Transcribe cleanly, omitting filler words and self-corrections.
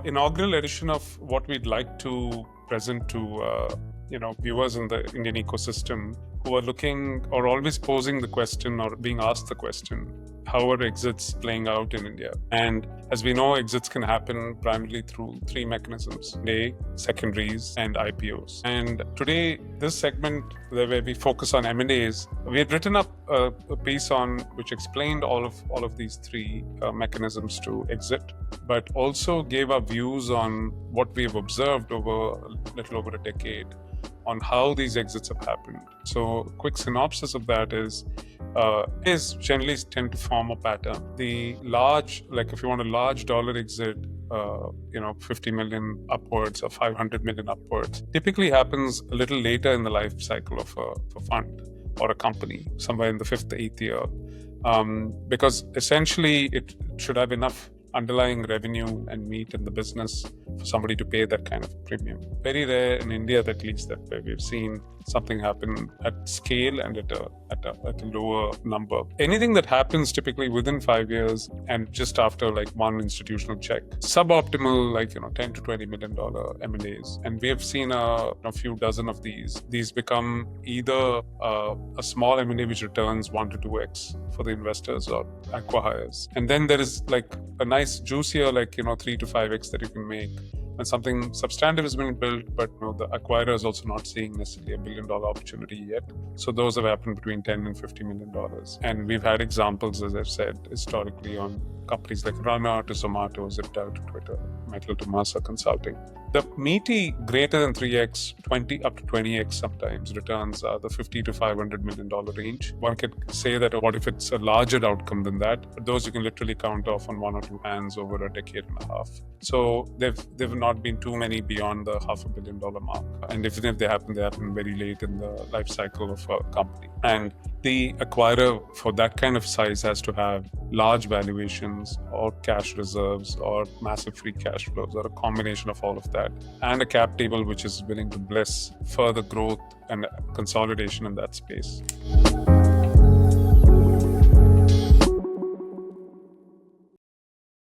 inaugural edition of what we'd like to present to viewers in the Indian ecosystem who are looking or always posing the question or being asked the question, how are exits playing out in India? And as we know, exits can happen primarily through three mechanisms: A, secondaries, and IPOs. And today, this segment where we focus on M&As, we had written up a piece on which explained all of these three mechanisms to exit, but also gave our views on what we have observed over a little over a decade on how these exits have happened. So a quick synopsis of that is generally tend to form a pattern. The large, like if you want a large dollar exit, 50 million upwards or 500 million upwards, typically happens a little later in the life cycle of a fund or a company, somewhere in the 5th, 8th year, because essentially it should have enough underlying revenue and meat in the business for somebody to pay that kind of premium. Very rare in India, at least, that where we've seen something happen at scale and at a lower number. Anything that happens typically within 5 years and just after like one institutional check, suboptimal, like 10 to $20 million M&As, and we have seen a few dozen of these. These become either a small M&A which returns 1 to 2x for the investors, or acquihires, and then there is like a nice juicier 3 to 5x that you can make when something substantive is being built, but the acquirer is also not seeing necessarily $1 billion opportunity yet. So those have happened between $10 and $50 million. And we've had examples, as I've said, historically on companies like Rana to Zomato, Zipta to Twitter, Metal to Mercer Consulting. The meaty greater than 3x, 20 up to 20x sometimes returns are the $50 to $500 million range. One could say that what if it's a larger outcome than that? But those you can literally count off on one or two hands over a decade and a half. So they've not been too many beyond the $500 million mark. And even if they happen very late in the life cycle of a company. And the acquirer for that kind of size has to have large valuations or cash reserves or massive free cash flows or a combination of all of that, and a cap table which is willing to bless further growth and consolidation in that space.